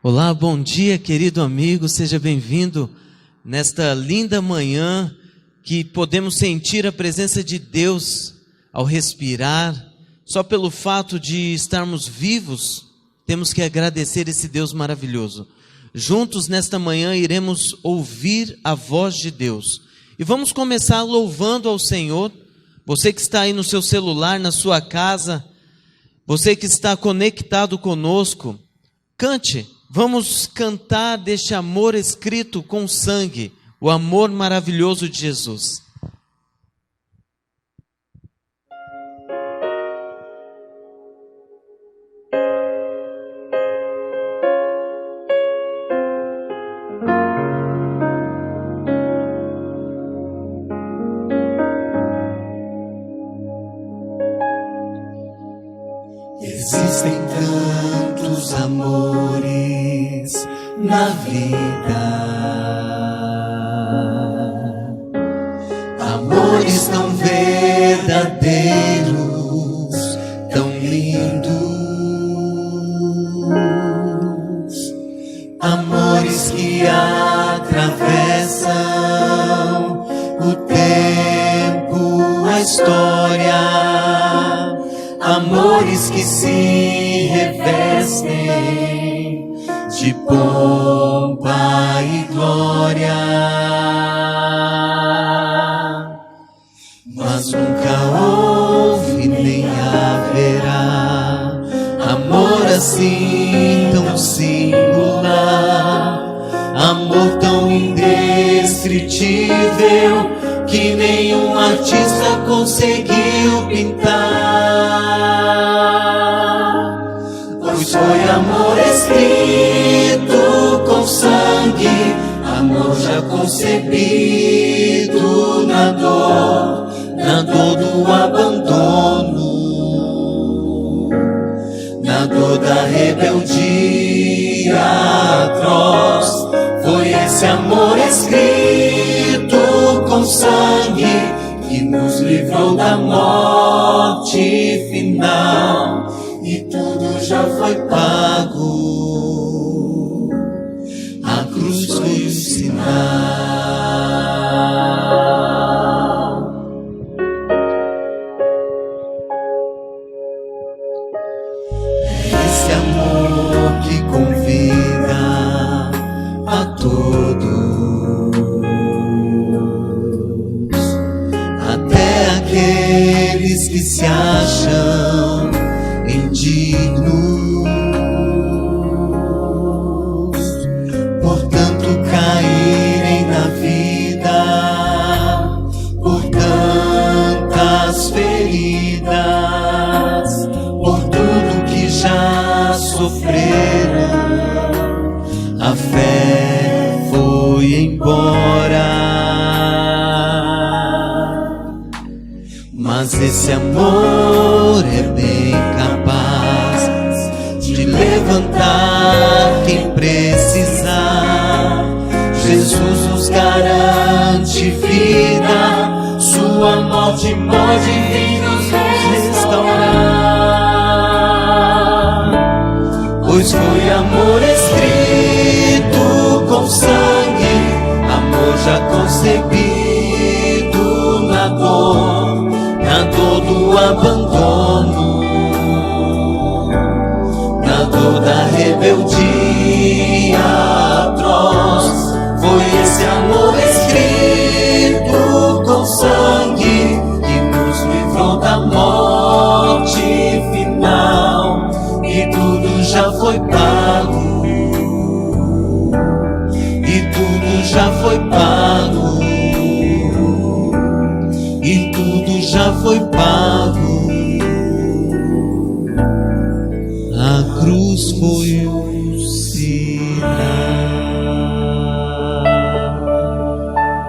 Olá, bom dia, querido amigo, seja bem-vindo nesta linda manhã que podemos sentir a presença de Deus ao respirar. Só pelo fato de estarmos vivos, temos que agradecer esse Deus maravilhoso. Juntos nesta manhã iremos ouvir a voz de Deus e vamos começar louvando ao Senhor. Você que está aí no seu celular, na sua casa, você que está conectado conosco, cante. Vamos cantar deste amor escrito com sangue, o amor maravilhoso de Jesus. Existem tantos amores na vida, amores tão verdadeiros, tão lindos, amores que atravessam o tempo, a história, amores que se revestem de pompa e glória, mas nunca houve nem haverá amor assim tão singular, amor tão indescritível que nenhum artista conseguiu pintar. Pois foi amor escrito com sangue, amor já concebido na dor do abandono, na dor da rebeldia atroz. Foi esse amor escrito com sangue que nos livrou da morte final, e tudo já foi pago, a cruz foi o sinal. É esse amor que convida a todos, aqueles que se acham indignos, portanto caírem na vida, por tantas feridas, por tudo que já sofreram, a fé foi embora. Mas esse amor é bem capaz de levantar quem precisar. Jesus nos garante vida, sua morte pode vir nos restaurar. Pois foi amor escrito com sangue, amor já concebido na dor do abandono, na dor da rebeldia atroz. Foi esse amor escrito com sangue que nos livrou da morte final, e tudo já foi pago, e tudo já foi pago, e tudo já foi pago, a cruz foi o sinal.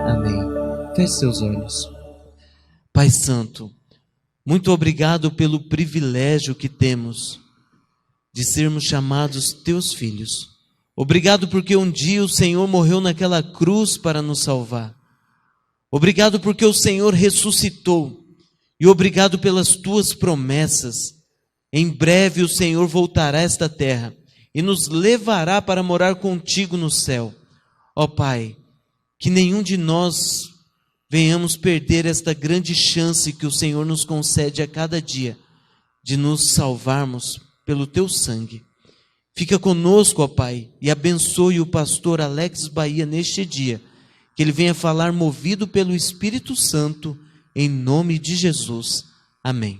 Amém. Feche seus olhos. Pai Santo, muito obrigado pelo privilégio que temos de sermos chamados teus filhos. Obrigado porque um dia o Senhor morreu naquela cruz para nos salvar. Obrigado porque o Senhor ressuscitou, e obrigado pelas tuas promessas. Em breve o Senhor voltará a esta terra e nos levará para morar contigo no céu. Ó Pai, que nenhum de nós venhamos perder esta grande chance que o Senhor nos concede a cada dia, de nos salvarmos pelo teu sangue. Fica conosco, ó Pai, e abençoe o pastor Alex Bahia neste dia, que ele venha falar movido pelo Espírito Santo, em nome de Jesus. Amém.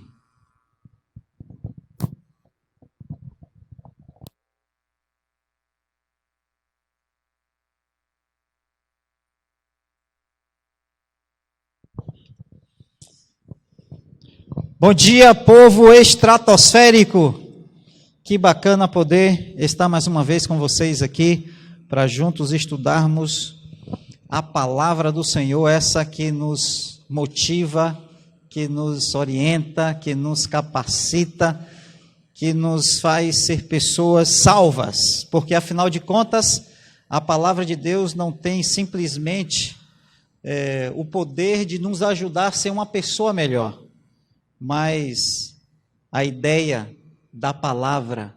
Bom dia, povo estratosférico. Que bacana poder estar mais uma vez com vocês aqui para juntos estudarmos a palavra do Senhor, essa que nos motiva, que nos orienta, que nos capacita, que nos faz ser pessoas salvas, porque afinal de contas, a palavra de Deus não tem simplesmente o poder de nos ajudar a ser uma pessoa melhor, mas a ideia da palavra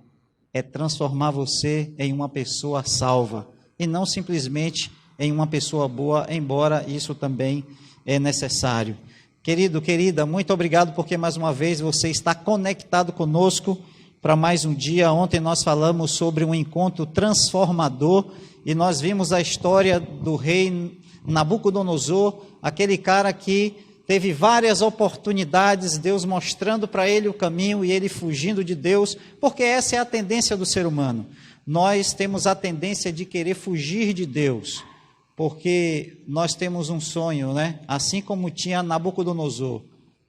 é transformar você em uma pessoa salva, e não simplesmente em uma pessoa boa, embora isso também é necessário. Querido, querida, muito obrigado porque mais uma vez você está conectado conosco para mais um dia. Ontem nós falamos sobre um encontro transformador e nós vimos a história do rei Nabucodonosor, aquele cara que teve várias oportunidades, Deus mostrando para ele o caminho e ele fugindo de Deus, porque essa é a tendência do ser humano. Nós temos a tendência de querer fugir de Deus, porque nós temos um sonho, né? Assim como tinha Nabucodonosor,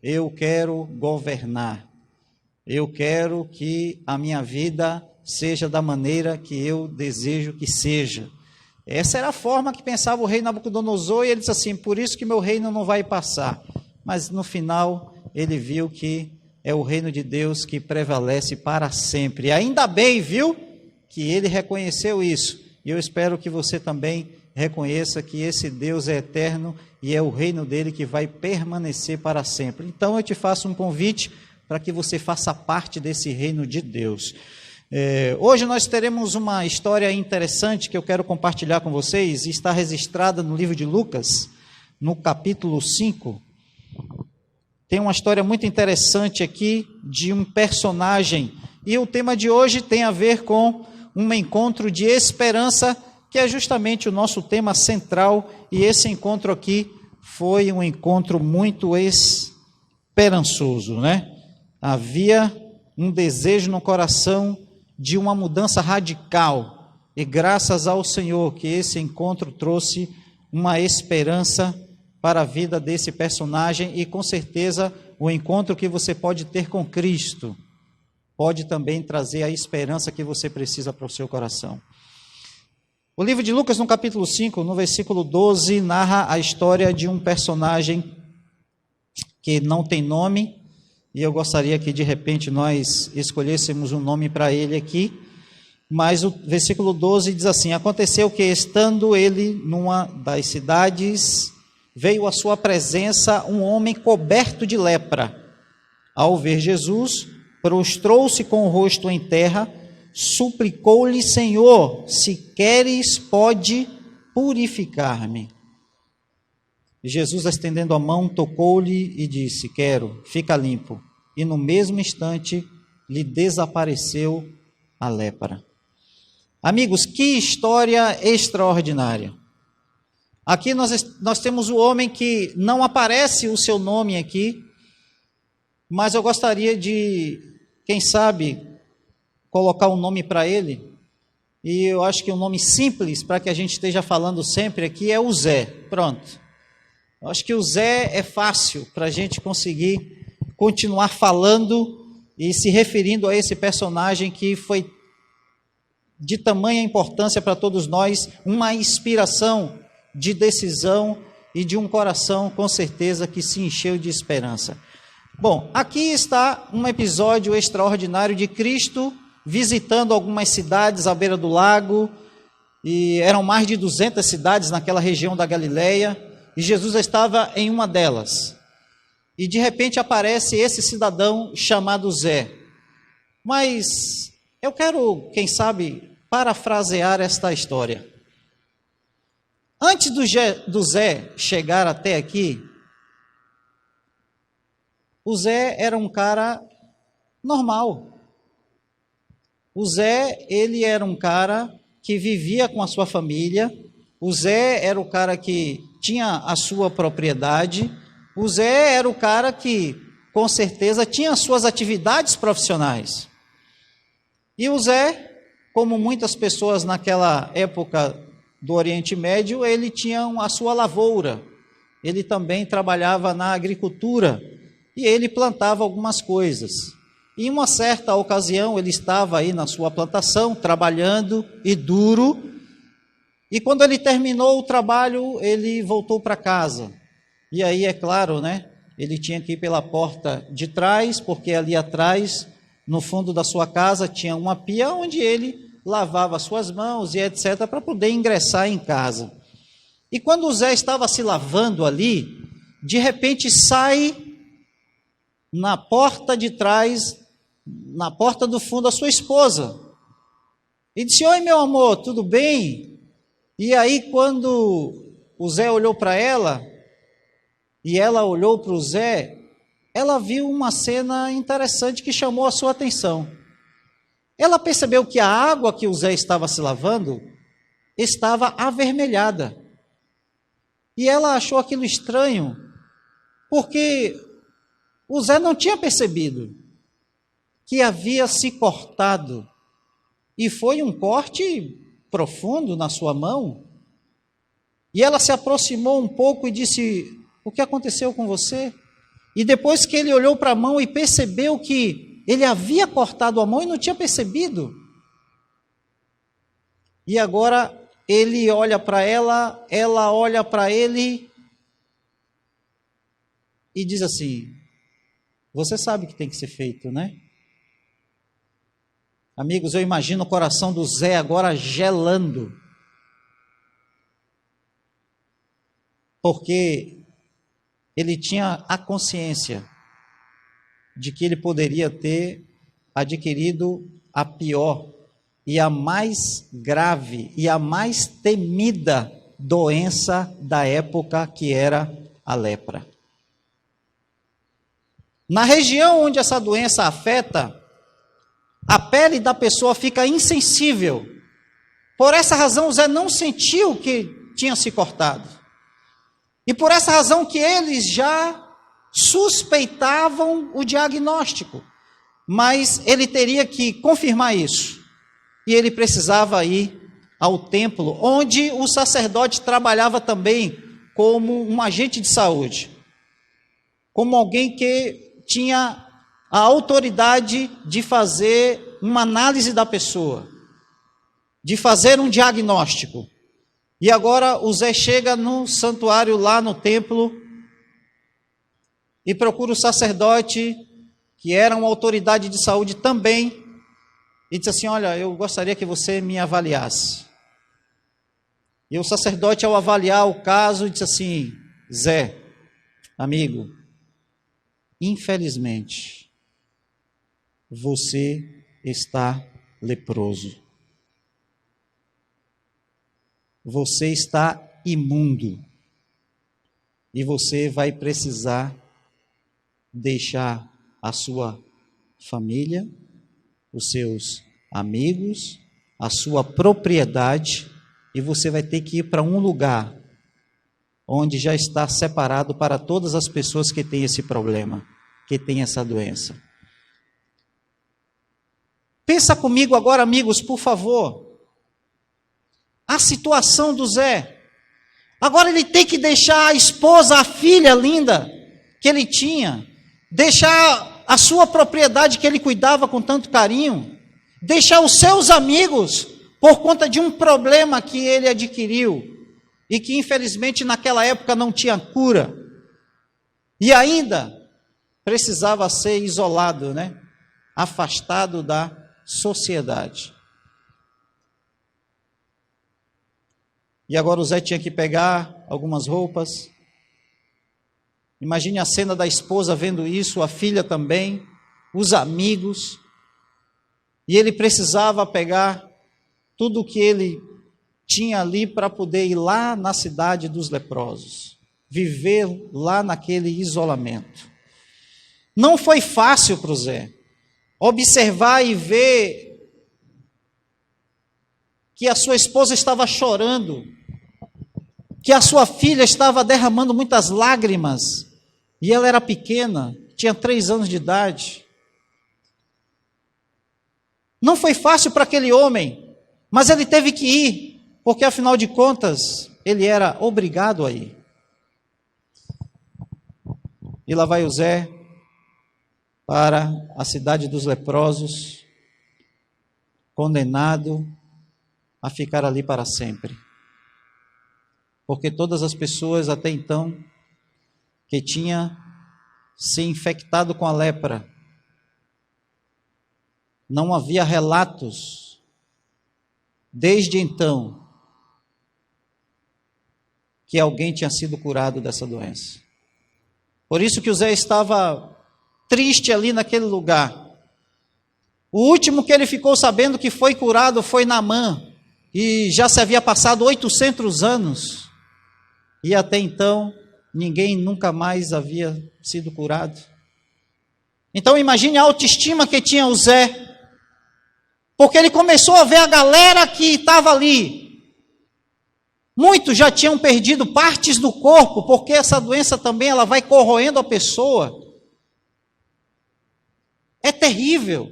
eu quero governar, eu quero que a minha vida seja da maneira que eu desejo que seja. Essa era a forma que pensava o rei Nabucodonosor, e ele disse assim, por isso que meu reino não vai passar. Mas no final ele viu que é o reino de Deus que prevalece para sempre. E ainda bem, viu, que ele reconheceu isso. E eu espero que você também reconheça que esse Deus é eterno e é o reino dele que vai permanecer para sempre. Então eu te faço um convite para que você faça parte desse reino de Deus. Hoje nós teremos uma história interessante que eu quero compartilhar com vocês, e está registrada no livro de Lucas, no capítulo 5. Tem uma história muito interessante aqui de um personagem, e o tema de hoje tem a ver com um encontro de esperança, que é justamente o nosso tema central, e esse encontro aqui foi um encontro muito esperançoso, né? Havia um desejo no coração de uma mudança radical, e graças ao Senhor que esse encontro trouxe uma esperança para a vida desse personagem, e com certeza o encontro que você pode ter com Cristo pode também trazer a esperança que você precisa para o seu coração. O livro de Lucas, no capítulo 5, no versículo 12, narra a história de um personagem que não tem nome, e eu gostaria que de repente nós escolhêssemos um nome para ele aqui, mas o versículo 12 diz assim, aconteceu que estando ele numa das cidades, veio à sua presença um homem coberto de lepra. Ao ver Jesus, prostrou-se com o rosto em terra, suplicou-lhe, Senhor, se queres, pode purificar-me. Jesus, estendendo a mão, tocou-lhe e disse, quero, fica limpo. E no mesmo instante lhe desapareceu a lepra. Amigos, que história extraordinária. Aqui nós temos o homem que não aparece o seu nome aqui, mas eu gostaria de, quem sabe, colocar um nome para ele, e eu acho que um nome simples, para que a gente esteja falando sempre aqui, é o Zé. Pronto. Eu acho que o Zé é fácil para a gente conseguir continuar falando e se referindo a esse personagem que foi de tamanha importância para todos nós, uma inspiração de decisão e de um coração, com certeza, que se encheu de esperança. Bom, aqui está um episódio extraordinário de Cristo visitando algumas cidades à beira do lago, e eram mais de 200 cidades naquela região da Galileia, e Jesus estava em uma delas. E de repente aparece esse cidadão chamado Zé. Mas Eu quero, quem sabe, parafrasear esta história. Antes do Zé chegar até aqui, o Zé era um cara normal. O Zé, ele era um cara que vivia com a sua família. O Zé era o cara que tinha a sua propriedade. O Zé era o cara que, com certeza, tinha as suas atividades profissionais. E o Zé, como muitas pessoas naquela época do Oriente Médio, ele tinha a sua lavoura. Ele também trabalhava na agricultura e ele plantava algumas coisas. Em uma certa ocasião, ele estava aí na sua plantação, trabalhando e duro, e quando ele terminou o trabalho, ele voltou para casa. E aí, é claro, né? Ele tinha que ir pela porta de trás, porque ali atrás, no fundo da sua casa, tinha uma pia onde ele lavava suas mãos e etc., para poder ingressar em casa. E quando o Zé estava se lavando ali, de repente sai na porta de trás, na porta do fundo, a sua esposa. E disse: oi, meu amor, tudo bem? E aí, quando o Zé olhou para ela, e ela olhou para o Zé, ela viu uma cena interessante que chamou a sua atenção. Ela percebeu que a água que o Zé estava se lavando estava avermelhada. E ela achou aquilo estranho, porque o Zé não tinha percebido que havia se cortado. E foi um corte profundo na sua mão. E ela se aproximou um pouco e disse: o que aconteceu com você? E depois que ele olhou para a mão e percebeu que ele havia cortado a mão e não tinha percebido. E agora ele olha para ela, ela olha para ele e diz assim: você sabe o que tem que ser feito, né? Amigos, eu imagino o coração do Zé agora gelando. Porque ele tinha a consciência de que ele poderia ter adquirido a pior e a mais grave e a mais temida doença da época, que era a lepra. Na região onde essa doença afeta, a pele da pessoa fica insensível. Por essa razão, Zé não sentiu que tinha se cortado. E por essa razão que eles já suspeitavam o diagnóstico, mas ele teria que confirmar isso, e ele precisava ir ao templo, onde o sacerdote trabalhava também como um agente de saúde, como alguém que tinha a autoridade de fazer uma análise da pessoa, de fazer um diagnóstico. E agora o Zé chega no santuário, lá no templo, e procura o sacerdote, que era uma autoridade de saúde também, e diz assim: olha, eu gostaria que você me avaliasse. E o sacerdote, ao avaliar o caso, disse assim: Zé, amigo, infelizmente, você está leproso. Você está imundo. E você vai precisar deixar a sua família, os seus amigos, a sua propriedade, e você vai ter que ir para um lugar onde já está separado para todas as pessoas que têm esse problema, que têm essa doença. Pensa comigo agora, amigos, por favor. A situação do Zé. Agora ele tem que deixar a esposa, a filha linda que ele tinha, deixar a sua propriedade que ele cuidava com tanto carinho, deixar os seus amigos por conta de um problema que ele adquiriu e que infelizmente naquela época não tinha cura, e ainda precisava ser isolado, né? Afastado da sociedade. E agora o Zé tinha que pegar algumas roupas. Imagine a cena da esposa vendo isso, a filha também, os amigos. E ele precisava pegar tudo o que ele tinha ali para poder ir lá na cidade dos leprosos, viver lá naquele isolamento. Não foi fácil para o Zé observar e ver que a sua esposa estava chorando, que a sua filha estava derramando muitas lágrimas, e ela era pequena, tinha 3 anos de idade. Não foi fácil para aquele homem, mas ele teve que ir, porque afinal de contas, ele era obrigado a ir. E lá vai o Zé para a cidade dos leprosos, condenado a ficar ali para sempre. Porque todas as pessoas até então que tinham se infectado com a lepra, não havia relatos desde então que alguém tinha sido curado dessa doença. Por isso que o Zé estava triste ali naquele lugar. O último que ele ficou sabendo que foi curado foi Naamã, e já se havia passado 800 anos, e até então ninguém nunca mais havia sido curado. Então imagine a autoestima que tinha o Zé, porque ele começou a ver a galera que estava ali. Muitos já tinham perdido partes do corpo, porque essa doença também ela vai corroendo a pessoa. É terrível.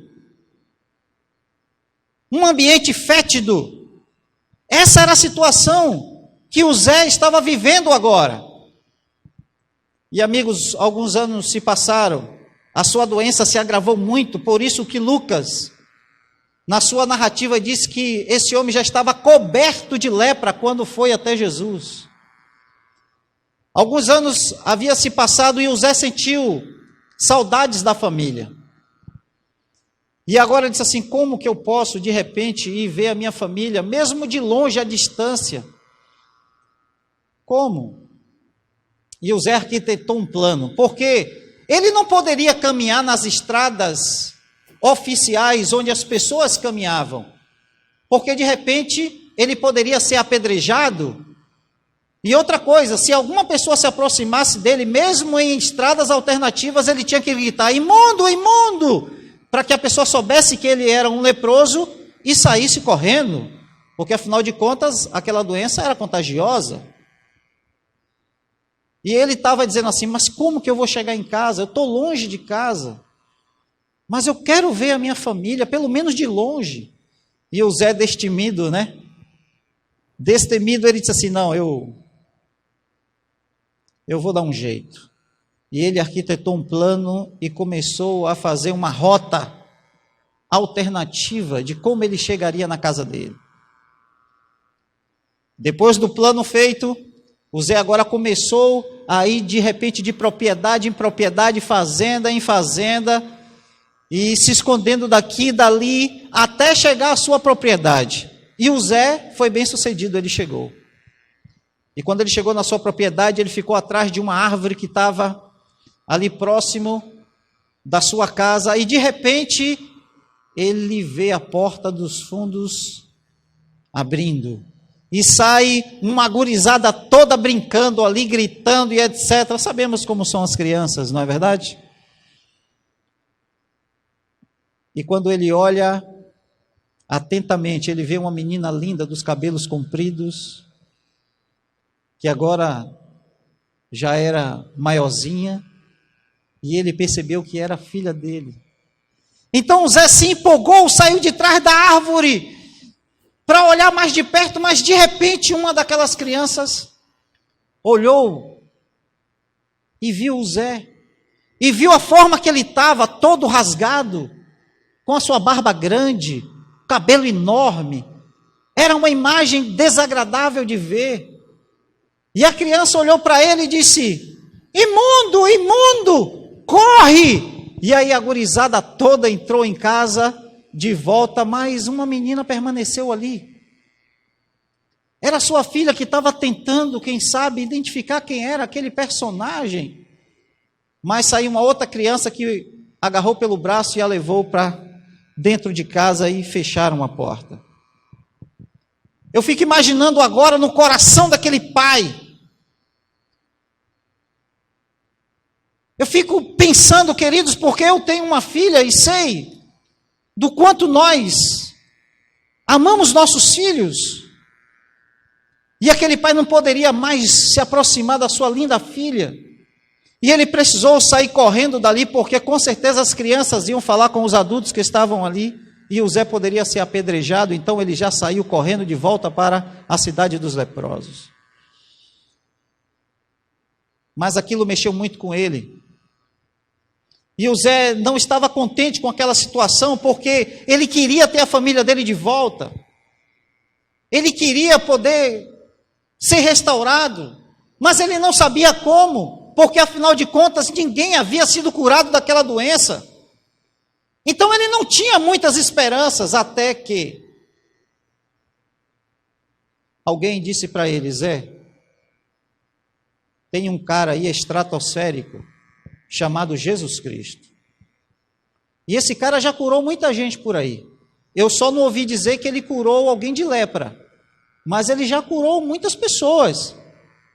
Um ambiente fétido. Essa era a situação que o Zé estava vivendo agora. E amigos, alguns anos se passaram, a sua doença se agravou muito, por isso que Lucas, na sua narrativa, diz que esse homem já estava coberto de lepra quando foi até Jesus. Alguns anos havia se passado e o Zé sentiu saudades da família. E agora ele disse assim: como que eu posso de repente ir ver a minha família, mesmo de longe, à distância? Como? E o Zé arquitetou um plano, porque ele não poderia caminhar nas estradas oficiais onde as pessoas caminhavam, porque de repente ele poderia ser apedrejado. E outra coisa, se alguma pessoa se aproximasse dele, mesmo em estradas alternativas, ele tinha que gritar: imundo, imundo! Para que a pessoa soubesse que ele era um leproso e saísse correndo, porque afinal de contas aquela doença era contagiosa. E ele estava dizendo assim: mas como que eu vou chegar em casa? Eu estou longe de casa, mas eu quero ver a minha família, pelo menos de longe. E o Zé, destemido, né? Destemido, ele disse assim: não, eu vou dar um jeito. E ele arquitetou um plano e começou a fazer uma rota alternativa de como ele chegaria na casa dele. Depois do plano feito, o Zé agora começou a ir de repente de propriedade em propriedade, fazenda em fazenda, e se escondendo daqui e dali, até chegar à sua propriedade. E o Zé foi bem sucedido, ele chegou. E quando ele chegou na sua propriedade, ele ficou atrás de uma árvore que estava ali próximo da sua casa, e de repente ele vê a porta dos fundos abrindo, e sai uma gurizada toda brincando ali, gritando e etc. Sabemos como são as crianças, não é verdade? E quando ele olha atentamente, ele vê uma menina linda dos cabelos compridos, que agora já era maiorzinha, e ele percebeu que era a filha dele. Então o Zé se empolgou, saiu de trás da árvore para olhar mais de perto, mas de repente uma daquelas crianças olhou e viu o Zé, e viu a forma que ele estava, todo rasgado, com a sua barba grande, cabelo enorme. Era uma imagem desagradável de ver. E a criança olhou para ele e disse: imundo, imundo! Corre! E aí a gurizada toda entrou em casa de volta, mas uma menina permaneceu ali. Era sua filha que estava tentando, quem sabe, identificar quem era aquele personagem. Mas saiu uma outra criança que agarrou pelo braço e a levou para dentro de casa e fecharam a porta. Eu fico imaginando agora no coração daquele pai. Eu fico pensando, queridos, porque eu tenho uma filha e sei do quanto nós amamos nossos filhos. E aquele pai não poderia mais se aproximar da sua linda filha. E ele precisou sair correndo dali, porque com certeza as crianças iam falar com os adultos que estavam ali, e o Zé poderia ser apedrejado, então ele já saiu correndo de volta para a cidade dos leprosos. Mas aquilo mexeu muito com ele. E o Zé não estava contente com aquela situação, porque ele queria ter a família dele de volta. Ele queria poder ser restaurado, mas ele não sabia como, porque afinal de contas ninguém havia sido curado daquela doença. Então ele não tinha muitas esperanças, até que alguém disse para ele: Zé, tem um cara aí estratosférico chamado Jesus Cristo. E esse cara já curou muita gente por aí. Eu só não ouvi dizer que ele curou alguém de lepra, mas ele já curou muitas pessoas.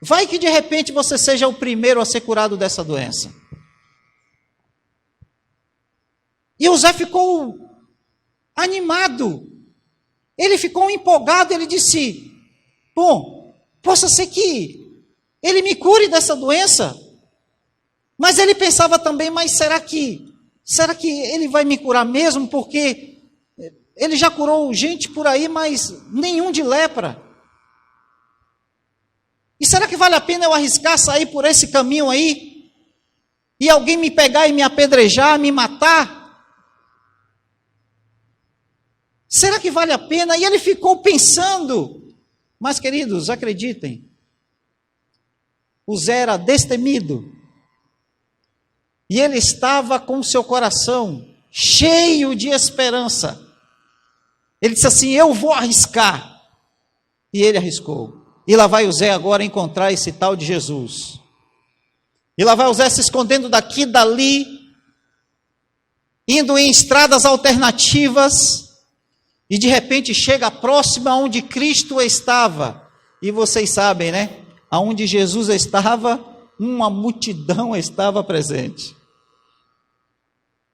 Vai que de repente você seja o primeiro a ser curado dessa doença. E o Zé ficou animado. Ele ficou empolgado, ele disse: bom, possa ser que ele me cure dessa doença. Mas ele pensava também: mas será que ele vai me curar mesmo? Porque ele já curou gente por aí, mas nenhum de lepra. E será que vale a pena eu arriscar sair por esse caminho aí? E alguém me pegar e me apedrejar, me matar? Será que vale a pena? E ele ficou pensando. Mas, queridos, acreditem, o Zé era destemido. E ele estava com o seu coração cheio de esperança. Ele disse assim: eu vou arriscar. E ele arriscou. E lá vai o Zé agora encontrar esse tal de Jesus. E lá vai o Zé se escondendo daqui, dali, indo em estradas alternativas, e de repente chega próximo aonde Cristo estava. E vocês sabem, né? Aonde Jesus estava, uma multidão estava presente.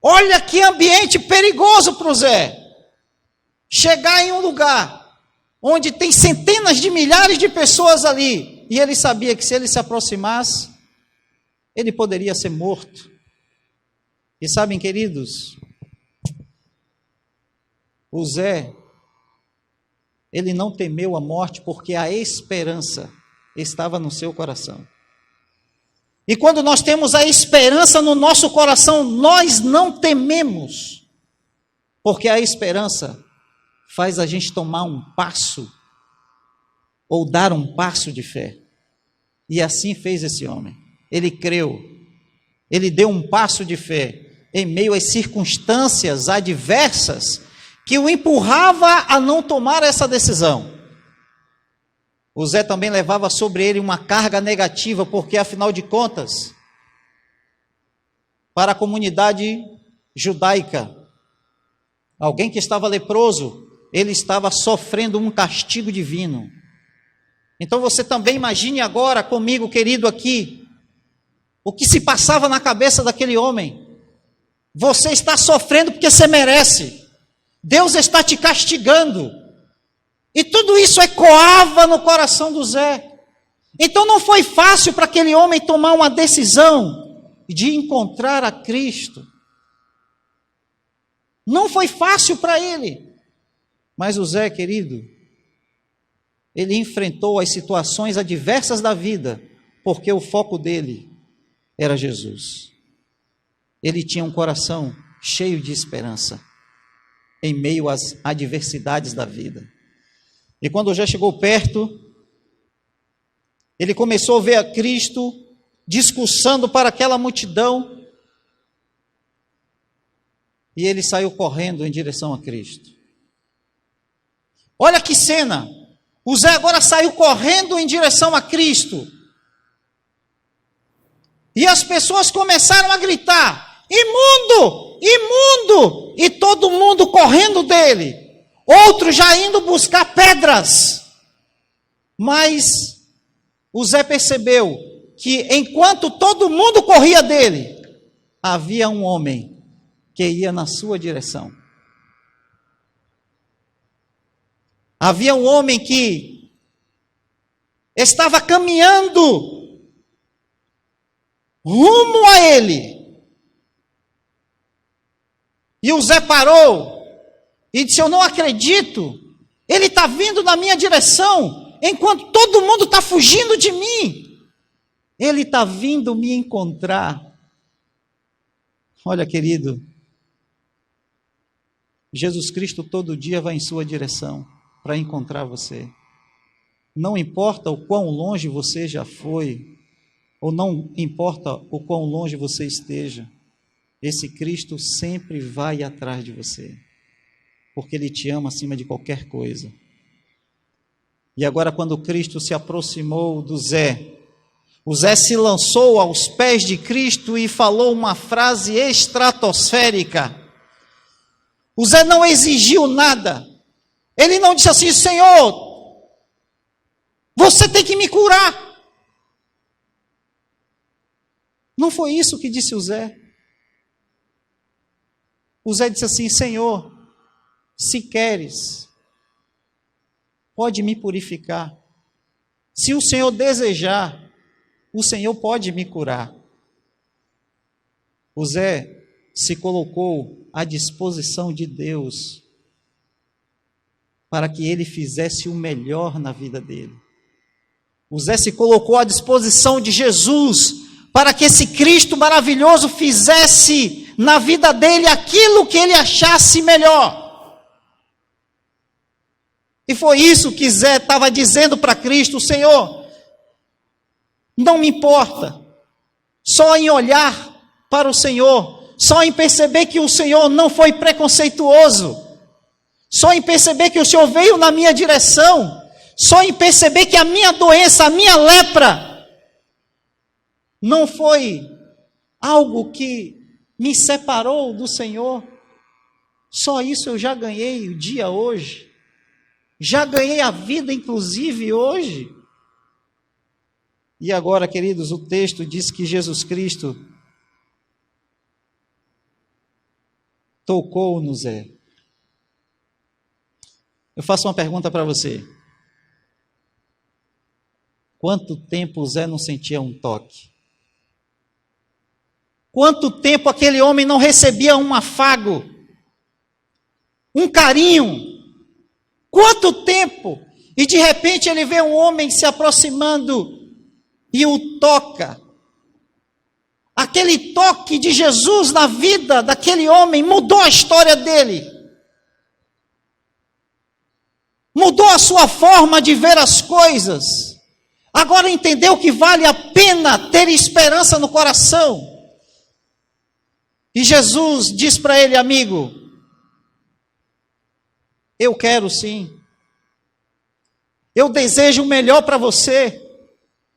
Olha que ambiente perigoso para o Zé. Chegar em um lugar onde tem centenas de milhares de pessoas ali, e ele sabia que se ele se aproximasse, ele poderia ser morto. E sabem, queridos, o Zé, ele não temeu a morte, porque a esperança estava no seu coração. E quando nós temos a esperança no nosso coração, nós não tememos, porque a esperança faz a gente tomar um passo, ou dar um passo de fé. E assim fez esse homem. Ele creu, ele deu um passo de fé, em meio às circunstâncias adversas, que o empurrava a não tomar essa decisão. O Zé também levava sobre ele uma carga negativa, porque afinal de contas, para a comunidade judaica, alguém que estava leproso, ele estava sofrendo um castigo divino. Então você também imagine agora comigo, querido, aqui, o que se passava na cabeça daquele homem. Você está sofrendo porque você merece. Deus está te castigando. E tudo isso ecoava no coração do Zé. Então não foi fácil para aquele homem tomar uma decisão de encontrar a Cristo. Não foi fácil para ele. Mas o Zé, querido, ele enfrentou as situações adversas da vida, porque o foco dele era Jesus. Ele tinha um coração cheio de esperança, em meio às adversidades da vida. E quando já chegou perto, ele começou a ver a Cristo discursando para aquela multidão, e ele saiu correndo em direção a Cristo. Olha que cena! O Zé agora saiu correndo em direção a Cristo. E as pessoas começaram a gritar: imundo, imundo, e todo mundo correndo dele, outros já indo buscar pedras. Mas o Zé percebeu que enquanto todo mundo corria dele, havia um homem que ia na sua direção. Havia um homem que estava caminhando rumo a ele. E o Zé parou e disse: eu não acredito, ele está vindo na minha direção, enquanto todo mundo está fugindo de mim. Ele está vindo me encontrar. Olha, querido, Jesus Cristo todo dia vai em sua direção para encontrar você. Não importa o quão longe você já foi, ou não importa o quão longe você esteja, esse Cristo sempre vai atrás de você, porque Ele te ama acima de qualquer coisa. E agora, quando Cristo se aproximou do Zé, o Zé se lançou aos pés de Cristo e falou uma frase estratosférica. O Zé não exigiu nada. Ele não disse assim: Senhor, você tem que me curar. Não foi isso que disse o Zé. O Zé disse assim: Senhor, se queres, pode me purificar. Se o Senhor desejar, o Senhor pode me curar. O Zé se colocou à disposição de Deus para que ele fizesse o melhor na vida dele. O Zé se colocou à disposição de Jesus para que esse Cristo maravilhoso fizesse na vida dele aquilo que ele achasse melhor. E foi isso que Zé estava dizendo para Cristo: Senhor, não me importa, só em olhar para o Senhor, só em perceber que o Senhor não foi preconceituoso, só em perceber que o Senhor veio na minha direção, só em perceber que a minha doença, a minha lepra, não foi algo que me separou do Senhor, só isso eu já ganhei o dia hoje, já ganhei a vida inclusive hoje. E agora, queridos, o texto diz que Jesus Cristo tocou no Zé. Eu faço uma pergunta para você. Quanto tempo o Zé não sentia um toque? Quanto tempo aquele homem não recebia um afago, um carinho? Quanto tempo? E de repente ele vê um homem se aproximando e o toca. Aquele toque de Jesus na vida daquele homem mudou a história dele. Mudou a sua forma de ver as coisas. Agora entendeu que vale a pena ter esperança no coração. E Jesus diz para ele: amigo, eu quero sim. Eu desejo o melhor para você.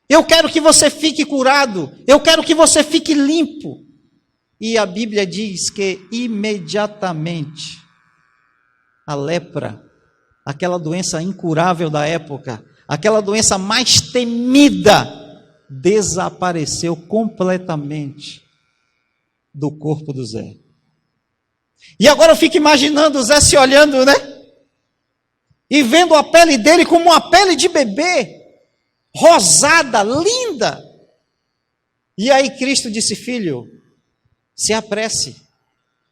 Eu quero que você fique curado. Eu quero que você fique limpo. E a Bíblia diz que imediatamente a lepra, aquela doença incurável da época, aquela doença mais temida, desapareceu completamente do corpo do Zé. E agora eu fico imaginando o Zé se olhando, né? E vendo a pele dele como uma pele de bebê, rosada, linda. E aí Cristo disse: filho, se apresse,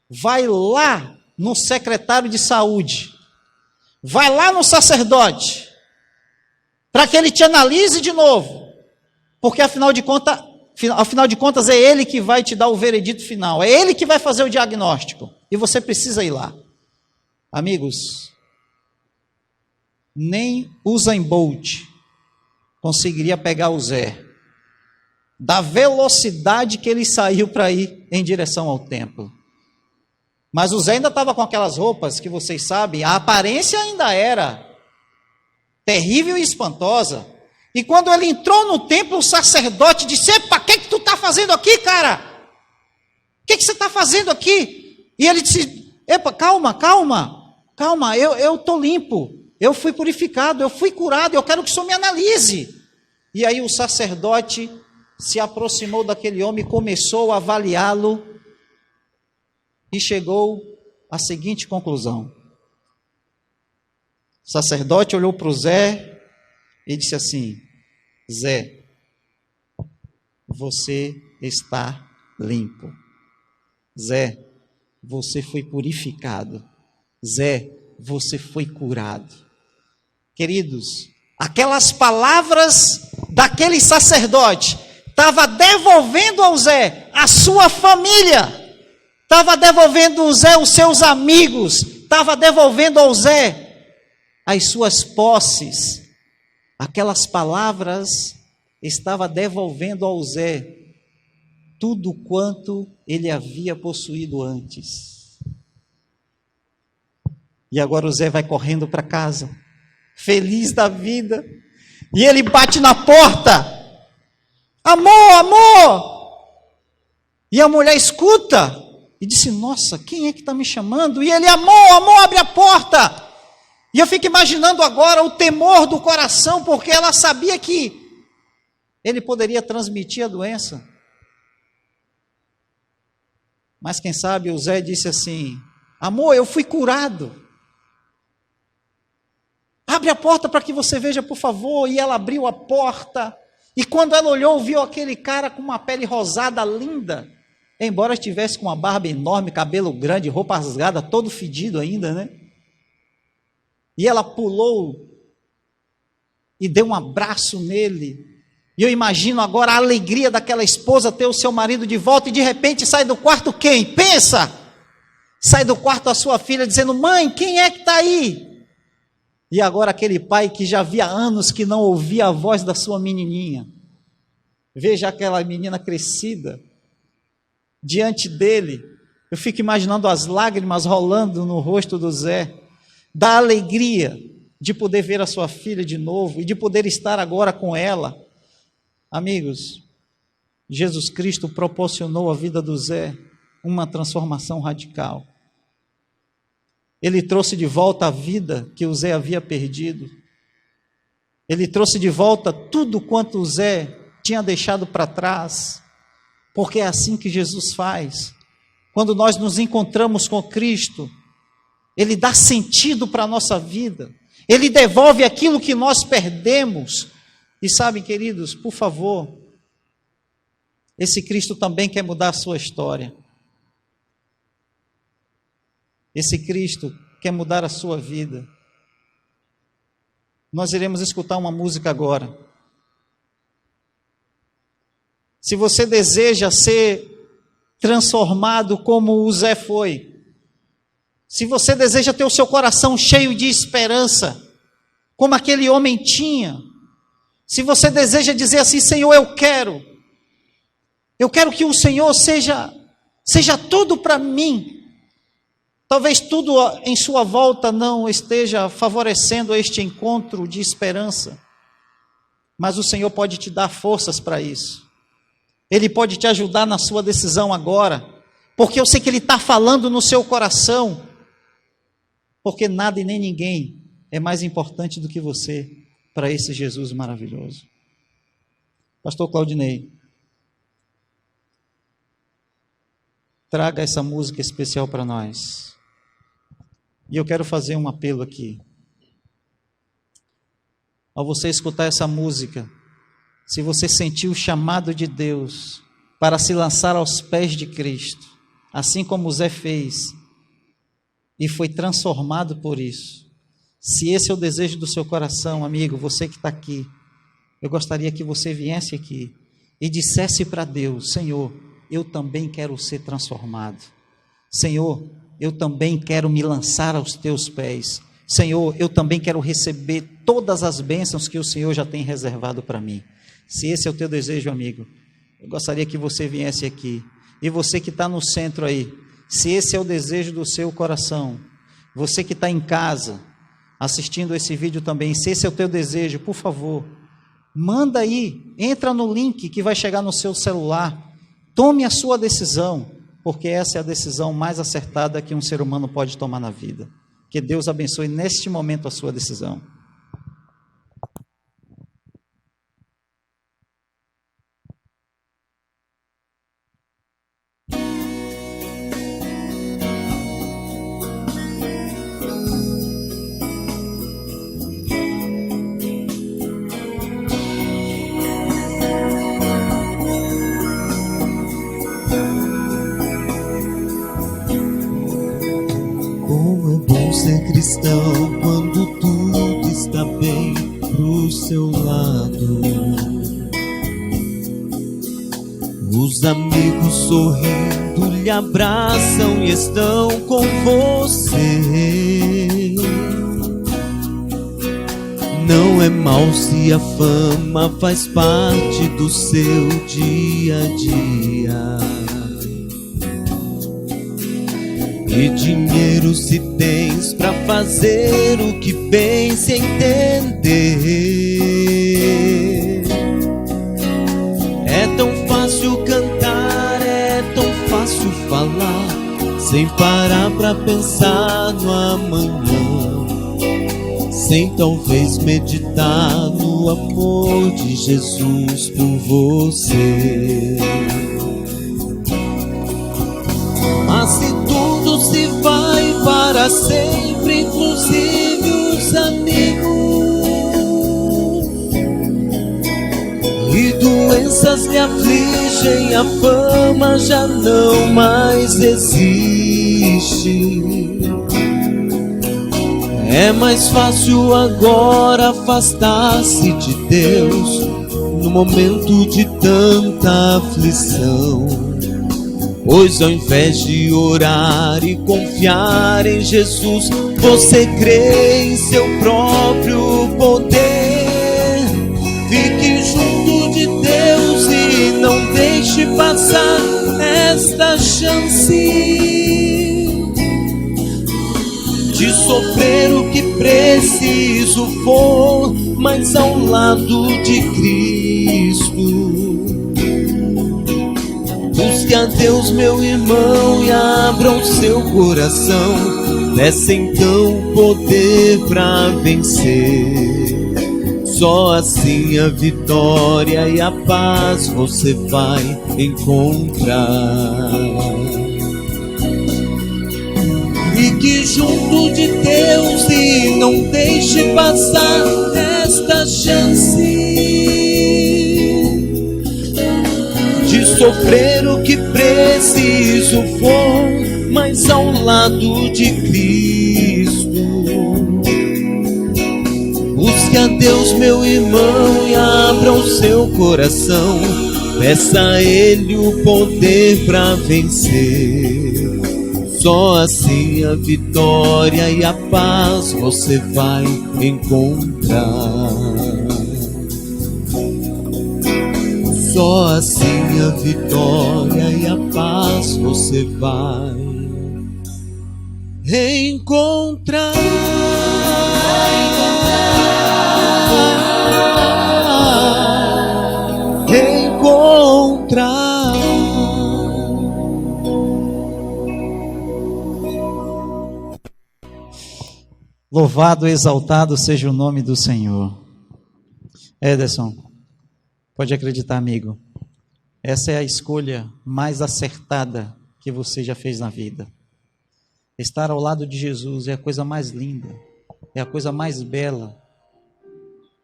vai lá no secretário de saúde, vai lá no sacerdote, para que ele te analise de novo, porque afinal de contas é ele que vai te dar o veredito final, é ele que vai fazer o diagnóstico, e você precisa ir lá. Amigos, nem Usain Bolt conseguiria pegar o Zé, da velocidade que ele saiu para ir em direção ao templo. Mas o Zé ainda estava com aquelas roupas que vocês sabem, a aparência ainda era terrível e espantosa. E quando ele entrou no templo, o sacerdote disse: epa, o que tu está fazendo aqui, cara? que você está fazendo aqui? E ele disse, epa, calma, eu estou limpo, eu fui purificado, eu fui curado, eu quero que o senhor me analise. E aí o sacerdote se aproximou daquele homem e começou a avaliá-lo e chegou à seguinte conclusão. O sacerdote olhou para o Zé e disse assim, Zé, você está limpo. Zé, você foi purificado. Zé, você foi curado. Queridos, aquelas palavras daquele sacerdote estava devolvendo ao Zé a sua família, estava devolvendo ao Zé os seus amigos, estava devolvendo ao Zé as suas posses. Aquelas palavras estava devolvendo ao Zé tudo quanto ele havia possuído antes. E agora o Zé vai correndo para casa, feliz da vida, e ele bate na porta, amor, e a mulher escuta, e disse, nossa, quem é que está me chamando? E ele, amor, abre a porta. E eu fico imaginando agora o temor do coração, porque ela sabia que ele poderia transmitir a doença. Mas quem sabe o Zé disse assim, amor, eu fui curado. Abre a porta para que você veja, por favor. E ela abriu a porta. E quando ela olhou, viu aquele cara com uma pele rosada linda. Embora estivesse com uma barba enorme, cabelo grande, roupa rasgada, todo fedido ainda, né? E ela pulou e deu um abraço nele. E eu imagino agora a alegria daquela esposa ter o seu marido de volta e de repente sai do quarto quem? Pensa! Sai do quarto a sua filha dizendo, mãe, quem é que está aí? E agora aquele pai que já havia anos que não ouvia a voz da sua menininha. Veja aquela menina crescida diante dele. Eu fico imaginando as lágrimas rolando no rosto do Zé, da alegria de poder ver a sua filha de novo e de poder estar agora com ela. Amigos, Jesus Cristo proporcionou à vida do Zé uma transformação radical. Ele trouxe de volta a vida que o Zé havia perdido. Ele trouxe de volta tudo quanto o Zé tinha deixado para trás, porque é assim que Jesus faz. Quando nós nos encontramos com Cristo, Ele dá sentido para a nossa vida, Ele devolve aquilo que nós perdemos. E sabem, queridos, por favor, esse Cristo também quer mudar a sua história. Esse Cristo quer mudar a sua vida. Nós iremos escutar uma música agora. Se você deseja ser transformado como o Zé foi, se você deseja ter o seu coração cheio de esperança, como aquele homem tinha, se você deseja dizer assim, Senhor, eu quero que o Senhor seja tudo para mim. Talvez tudo em sua volta não esteja favorecendo este encontro de esperança, mas o Senhor pode te dar forças para isso. Ele pode te ajudar na sua decisão agora, porque eu sei que Ele está falando no seu coração, porque nada e nem ninguém é mais importante do que você para esse Jesus maravilhoso. Pastor Claudinei, traga essa música especial para nós. E eu quero fazer um apelo aqui. Ao você escutar essa música, se você sentiu o chamado de Deus para se lançar aos pés de Cristo, assim como Zé fez, e foi transformado por isso, se esse é o desejo do seu coração, amigo, você que está aqui, eu gostaria que você viesse aqui e dissesse para Deus, Senhor, eu também quero ser transformado. Senhor, eu também quero me lançar aos teus pés. Senhor, eu também quero receber todas as bênçãos que o Senhor já tem reservado para mim. Se esse é o teu desejo, amigo, eu gostaria que você viesse aqui. E você que está no centro aí, se esse é o desejo do seu coração, você que está em casa, assistindo esse vídeo também, se esse é o teu desejo, por favor, manda aí, entra no link que vai chegar no seu celular, tome a sua decisão, porque essa é a decisão mais acertada que um ser humano pode tomar na vida. Que Deus abençoe neste momento a sua decisão. Ser cristão quando tudo está bem pro seu lado. Os amigos sorrindo lhe abraçam e estão com você. Não é mal se a fama faz parte do seu dia a dia. E dinheiro se tens pra fazer o que bem se entender. É tão fácil cantar, é tão fácil falar, sem parar pra pensar no amanhã, sem talvez meditar no amor de Jesus por você. Mas se tudo se vai para sempre, inclusive os amigos, e doenças lhe afligem, a fama já não mais existe. É mais fácil agora afastar-se de Deus no momento de tanta aflição. Pois ao invés de orar e confiar em Jesus, você crê em seu próprio poder. Fique junto de Deus e não deixe passar esta chance de sofrer o que preciso for, mas ao lado de Cristo. Busque a Deus, meu irmão, e abra o seu coração. Peça então poder pra vencer. Só assim a vitória e a paz você vai encontrar. Fique junto de Deus e não deixe passar esta chance de sofrer o que preciso for, mas ao lado de Cristo. Busque a Deus, meu irmão, e abra o seu coração. Peça a Ele o poder pra vencer. Só assim a vitória e a paz você vai encontrar. Só assim a vitória e a paz você vai encontrar. Encontrar. Louvado e exaltado seja o nome do Senhor. Ederson, pode acreditar, amigo, essa é a escolha mais acertada que você já fez na vida. Estar ao lado de Jesus é a coisa mais linda, é a coisa mais bela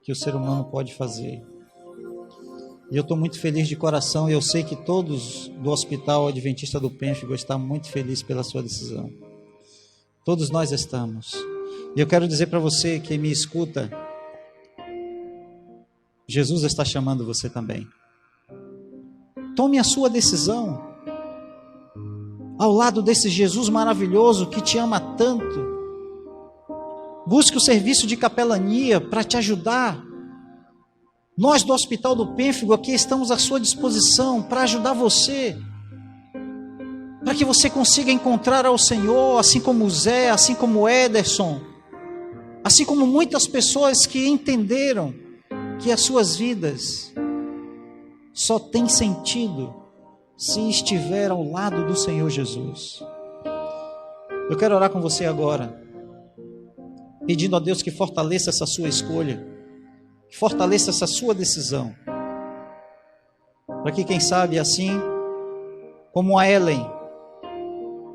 que o ser humano pode fazer. E eu estou muito feliz de coração, e eu sei que todos do Hospital Adventista do Pênfigo estão muito felizes pela sua decisão. Todos nós estamos. E eu quero dizer para você que me escuta, Jesus está chamando você também. Tome a sua decisão ao lado desse Jesus maravilhoso que te ama tanto. Busque o serviço de capelania para te ajudar. Nós do Hospital do Pênfigo aqui estamos à sua disposição para ajudar você, para que você consiga encontrar ao Senhor, assim como o Zé, assim como o Ederson, assim como muitas pessoas que entenderam que as suas vidas só têm sentido se estiver ao lado do Senhor Jesus. Eu quero orar com você agora, pedindo a Deus que fortaleça essa sua escolha, que fortaleça essa sua decisão, para que, quem sabe, assim como a Ellen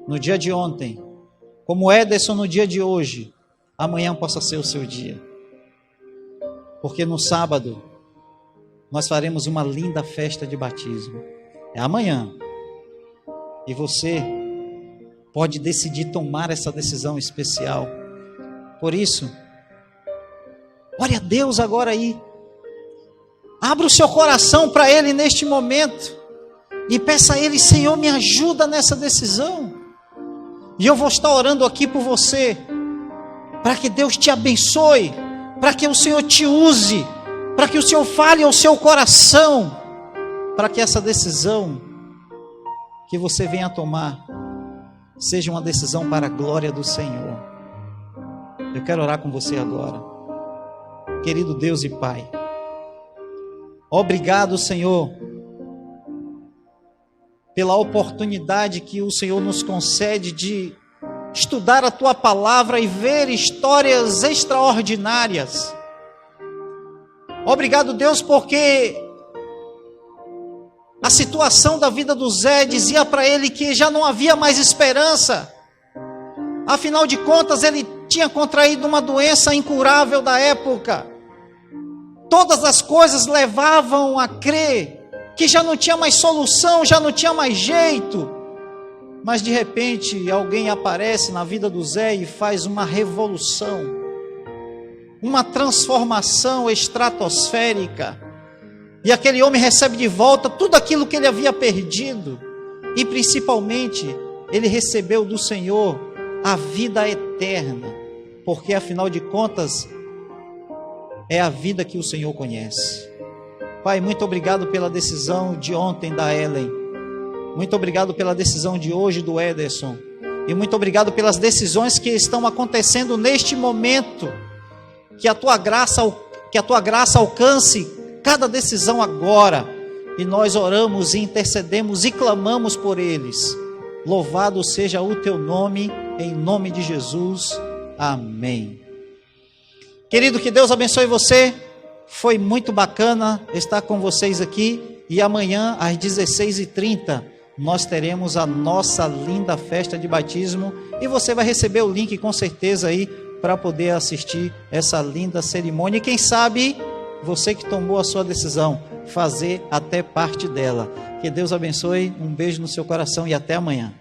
no dia de ontem, como o Ederson no dia de hoje, amanhã possa ser o seu dia. Porque no sábado nós faremos uma linda festa de batismo. É amanhã. E você pode decidir tomar essa decisão especial. Por isso, ore a Deus agora aí. Abra o seu coração para Ele neste momento. E peça a Ele: Senhor, me ajuda nessa decisão. E eu vou estar orando aqui por você, para que Deus te abençoe, para que o Senhor te use, para que o Senhor fale ao seu coração, para que essa decisão que você venha a tomar seja uma decisão para a glória do Senhor. Eu quero orar com você agora. Querido Deus e Pai, obrigado, Senhor, pela oportunidade que o Senhor nos concede de estudar a Tua Palavra e ver histórias extraordinárias. Obrigado, Deus, porque a situação da vida do Zé dizia para ele que já não havia mais esperança. Afinal de contas, ele tinha contraído uma doença incurável da época. Todas as coisas levavam a crer que já não tinha mais solução, já não tinha mais jeito. Mas de repente alguém aparece na vida do Zé e faz uma revolução, uma transformação estratosférica. E aquele homem recebe de volta tudo aquilo que ele havia perdido. E principalmente, ele recebeu do Senhor a vida eterna. Porque afinal de contas, é a vida que o Senhor conhece. Pai, muito obrigado pela decisão de ontem da Ellen. Muito obrigado pela decisão de hoje do Ederson. E muito obrigado pelas decisões que estão acontecendo neste momento. Que a tua graça alcance cada decisão agora. E nós oramos e intercedemos e clamamos por eles. Louvado seja o teu nome, em nome de Jesus. Amém. Querido, que Deus abençoe você. Foi muito bacana estar com vocês aqui. E amanhã, às 16h30, nós teremos a nossa linda festa de batismo. E você vai receber o link com certeza aí, para poder assistir essa linda cerimônia. E quem sabe, você que tomou a sua decisão, fazer até parte dela. Que Deus abençoe. Um beijo no seu coração e até amanhã.